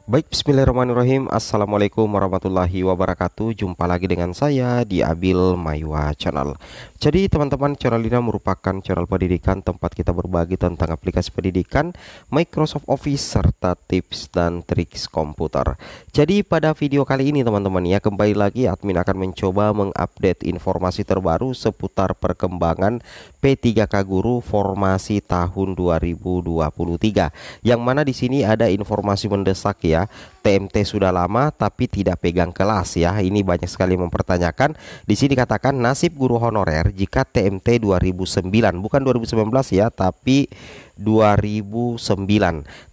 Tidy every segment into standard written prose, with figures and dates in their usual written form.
Baik, bismillahirrahmanirrahim. Assalamualaikum warahmatullahi wabarakatuh. Jumpa lagi dengan saya di Abil Maywa Channel. Jadi teman-teman, channel ini merupakan channel pendidikan tempat kita berbagi tentang aplikasi pendidikan, Microsoft Office, serta tips dan triks komputer. Jadi pada video kali ini teman-teman ya, kembali lagi admin akan mencoba mengupdate informasi terbaru seputar perkembangan P3K Guru formasi tahun 2023. Yang mana di sini ada informasi mendesak ya. TMT sudah lama tapi tidak pegang kelas ya. Ini banyak sekali mempertanyakan. Di sini dikatakan nasib guru honorer jika TMT 2009, bukan 2019 ya, tapi 2009.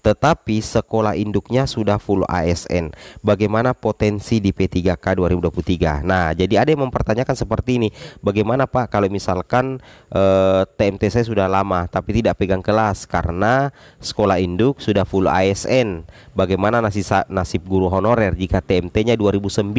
Tetapi sekolah induknya sudah full ASN. Bagaimana potensi di P3K 2023? Nah, jadi ada yang mempertanyakan seperti ini. Bagaimana Pak kalau misalkan TMT saya sudah lama tapi tidak pegang kelas karena sekolah induk sudah full ASN? Bagaimana nasib guru honorer jika TMT-nya 2009?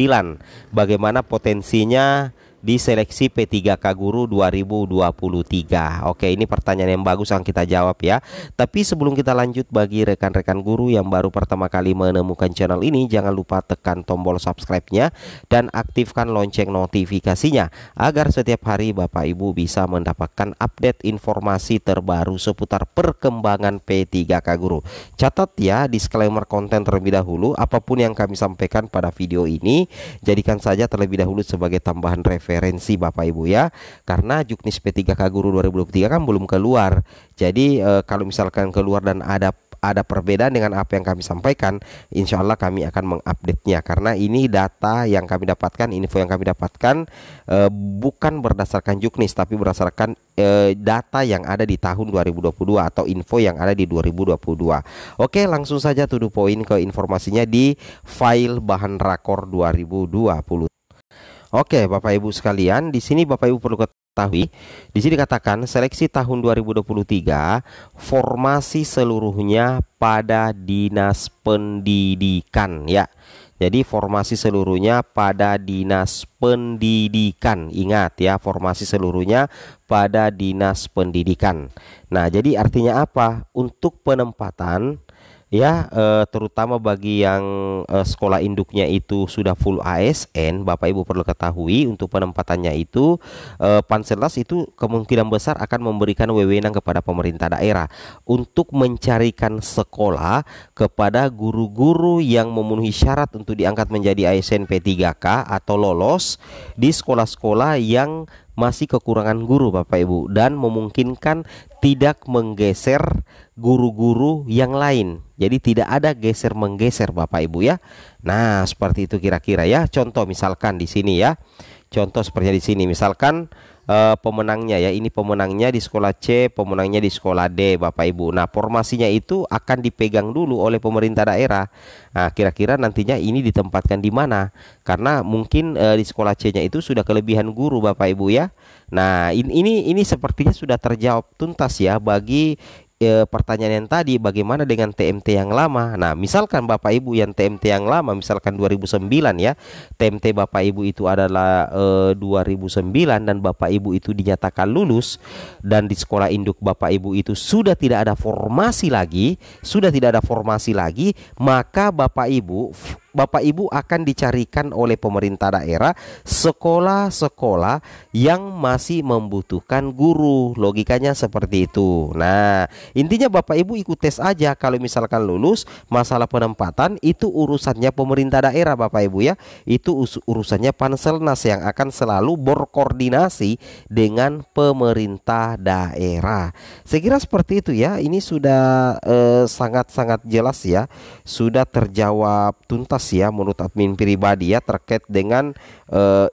Bagaimana potensinya di seleksi P3K Guru 2023? Oke, ini pertanyaan yang bagus yang kita jawab ya. Tapi sebelum kita lanjut, bagi rekan-rekan guru yang baru pertama kali menemukan channel ini, jangan lupa tekan tombol subscribe-nya dan aktifkan lonceng notifikasinya agar setiap hari Bapak Ibu bisa mendapatkan update informasi terbaru seputar perkembangan P3K Guru. Catat ya, disclaimer konten terlebih dahulu. Apapun yang kami sampaikan pada video ini, jadikan saja terlebih dahulu sebagai tambahan referensi Bapak Ibu ya, karena Juknis P3K Guru 2023 kan belum keluar. Jadi kalau misalkan keluar dan ada perbedaan dengan apa yang kami sampaikan, insya Allah kami akan mengupdate-nya, karena ini data yang kami dapatkan, info yang kami dapatkan bukan berdasarkan Juknis tapi berdasarkan data yang ada di tahun 2022 atau info yang ada di 2022. Oke, langsung saja to the point ke informasinya di file bahan rakor 2020. Oke, Bapak Ibu sekalian, di sini Bapak Ibu perlu ketahui, di sini dikatakan seleksi tahun 2023 formasi seluruhnya pada Dinas Pendidikan ya. Jadi formasi seluruhnya pada Dinas Pendidikan. Ingat ya, formasi seluruhnya pada Dinas Pendidikan. Nah, jadi artinya apa? Untuk penempatan ya, terutama bagi yang sekolah induknya itu sudah full ASN, Bapak Ibu perlu ketahui untuk penempatannya itu Panselnas itu kemungkinan besar akan memberikan wewenang kepada pemerintah daerah untuk mencarikan sekolah kepada guru-guru yang memenuhi syarat untuk diangkat menjadi ASN P3K atau lolos di sekolah-sekolah yang masih kekurangan guru Bapak Ibu, dan memungkinkan tidak menggeser guru-guru yang lain. Jadi tidak ada geser menggeser Bapak Ibu ya. Nah, seperti itu kira-kira ya. Contoh misalkan di sini ya. Contoh seperti di sini misalkan pemenangnya ya, ini pemenangnya di sekolah C, pemenangnya di sekolah D Bapak Ibu. Nah, formasinya itu akan dipegang dulu oleh pemerintah daerah. Nah, kira-kira nantinya ini ditempatkan di mana? Karena mungkin di sekolah C-nya itu sudah kelebihan guru Bapak Ibu ya. Nah, ini sepertinya sudah terjawab tuntas ya bagi pertanyaan yang tadi, bagaimana dengan TMT yang lama. Nah, misalkan Bapak Ibu yang TMT yang lama, misalkan 2009 ya, TMT Bapak Ibu itu adalah 2009 dan Bapak Ibu itu dinyatakan lulus, dan di sekolah induk Bapak Ibu itu sudah tidak ada formasi lagi, maka Bapak Ibu akan dicarikan oleh pemerintah daerah sekolah-sekolah yang masih membutuhkan guru. Logikanya seperti itu. Nah, intinya Bapak Ibu ikut tes aja. Kalau misalkan lulus, masalah penempatan itu urusannya pemerintah daerah Bapak Ibu ya. Itu urusannya Panselnas yang akan selalu berkoordinasi dengan pemerintah daerah. Saya kira seperti itu ya. Ini sudah sangat-sangat jelas ya. Sudah terjawab tuntas ya menurut admin pribadi ya terkait dengan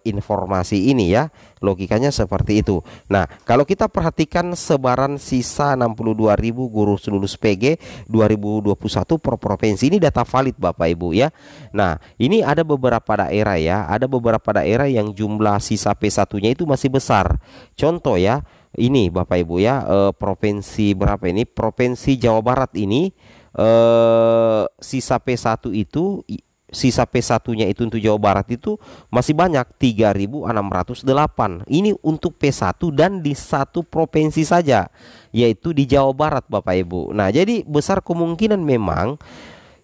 informasi ini ya. Logikanya seperti itu. Nah, kalau kita perhatikan sebaran sisa 62.000 guru lulus PG 2021 per provinsi, ini data valid Bapak Ibu ya. Nah, ini ada beberapa daerah ya, ada beberapa daerah yang jumlah sisa P1-nya itu masih besar. Contoh ya, ini Bapak Ibu ya, provinsi berapa ini? Provinsi Jawa Barat ini sisa P1 itu, sisa P1-nya itu untuk Jawa Barat itu masih banyak, 3.608. Ini untuk P1 dan di satu provinsi saja, yaitu di Jawa Barat Bapak Ibu. Nah, jadi besar kemungkinan memang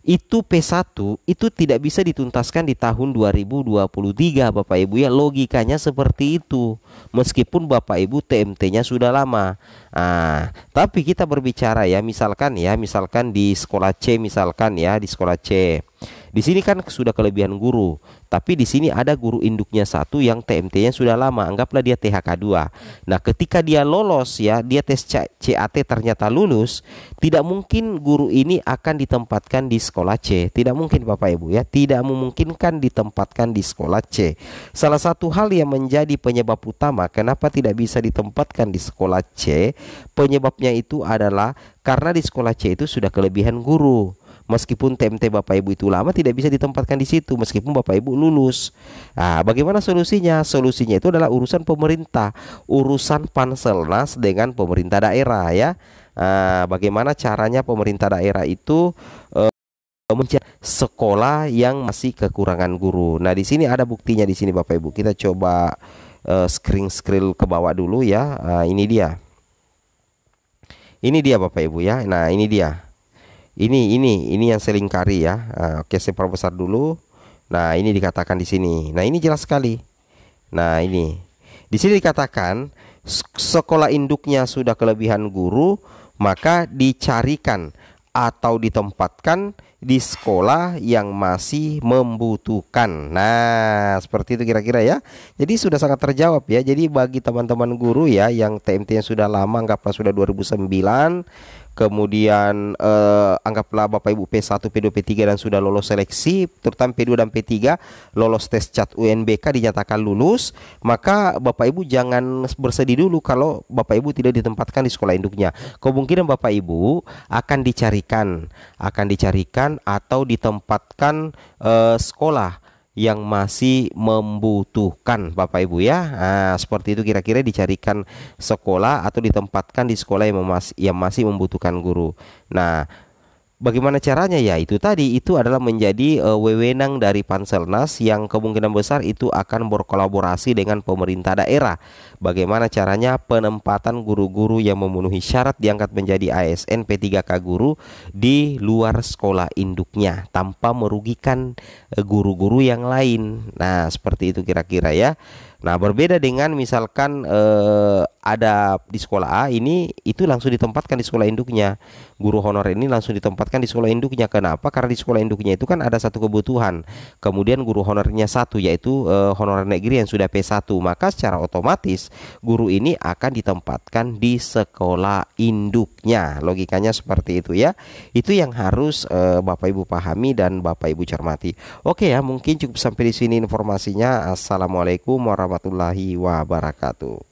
itu P1 itu tidak bisa dituntaskan di tahun 2023 Bapak Ibu ya, logikanya seperti itu. Meskipun Bapak Ibu TMT-nya sudah lama. Tapi kita berbicara misalkan di sekolah C, misalkan ya di sekolah C. Di sini kan sudah kelebihan guru, tapi di sini ada guru induknya satu yang TMT-nya sudah lama, anggaplah dia THK 2. Nah, ketika dia lolos ya, dia tes CAT ternyata lulus, tidak mungkin guru ini akan ditempatkan di sekolah C. Tidak mungkin Bapak Ibu ya, tidak memungkinkan ditempatkan di sekolah C. Salah satu hal yang menjadi penyebab utama kenapa tidak bisa ditempatkan di sekolah C, penyebabnya itu adalah karena di sekolah C itu sudah kelebihan guru. Meskipun TMT Bapak Ibu itu lama, tidak bisa ditempatkan di situ meskipun Bapak Ibu lulus. Bagaimana solusinya? Solusinya itu adalah urusan pemerintah, urusan Panselnas dengan pemerintah daerah ya. Bagaimana caranya pemerintah daerah itu mencari sekolah yang masih kekurangan guru. Nah, di sini ada buktinya di sini Bapak Ibu. Kita coba scroll ke bawah dulu ya. Ini dia. Ini dia Bapak Ibu ya. Nah, ini dia. Ini yang selingkari ya. Oke, saya perbesar dulu. Nah, ini dikatakan di sini. Nah, ini jelas sekali. Nah, ini di sini dikatakan sekolah induknya sudah kelebihan guru, maka dicarikan atau ditempatkan di sekolah yang masih membutuhkan. Nah, seperti itu kira-kira ya. Jadi sudah sangat terjawab ya. Jadi bagi teman-teman guru ya yang TMT-nya sudah lama, anggaplah sudah 2009, kemudian anggaplah Bapak Ibu P1, P2, P3 dan sudah lolos seleksi, terutama P2 dan P3 lolos tes CAT UNBK dinyatakan lulus, maka Bapak Ibu jangan bersedih dulu kalau Bapak Ibu tidak ditempatkan di sekolah induknya. Kemungkinan Bapak Ibu akan dicarikan atau ditempatkan sekolah yang masih membutuhkan Bapak Ibu ya. Seperti itu kira-kira, dicarikan sekolah atau ditempatkan di sekolah yang masih membutuhkan guru. Nah, bagaimana caranya ya? Itu tadi, itu adalah menjadi wewenang dari Panselnas yang kemungkinan besar itu akan berkolaborasi dengan pemerintah daerah. Bagaimana caranya penempatan guru-guru yang memenuhi syarat diangkat menjadi ASN P3K guru di luar sekolah induknya tanpa merugikan guru-guru yang lain. Nah, seperti itu kira-kira ya. Nah, berbeda dengan misalkan ada di sekolah A ini itu langsung ditempatkan di sekolah induknya. Guru honorer ini langsung ditempatkan di sekolah induknya. Kenapa? Karena di sekolah induknya itu kan ada satu kebutuhan. Kemudian guru honorernya satu, yaitu honorer negeri yang sudah P1. Maka secara otomatis guru ini akan ditempatkan di sekolah induknya. Logikanya seperti itu ya. Itu yang harus Bapak Ibu pahami dan Bapak Ibu cermati. Oke ya, mungkin cukup sampai di sini informasinya. Assalamualaikum warahmatullahi wabarakatuh.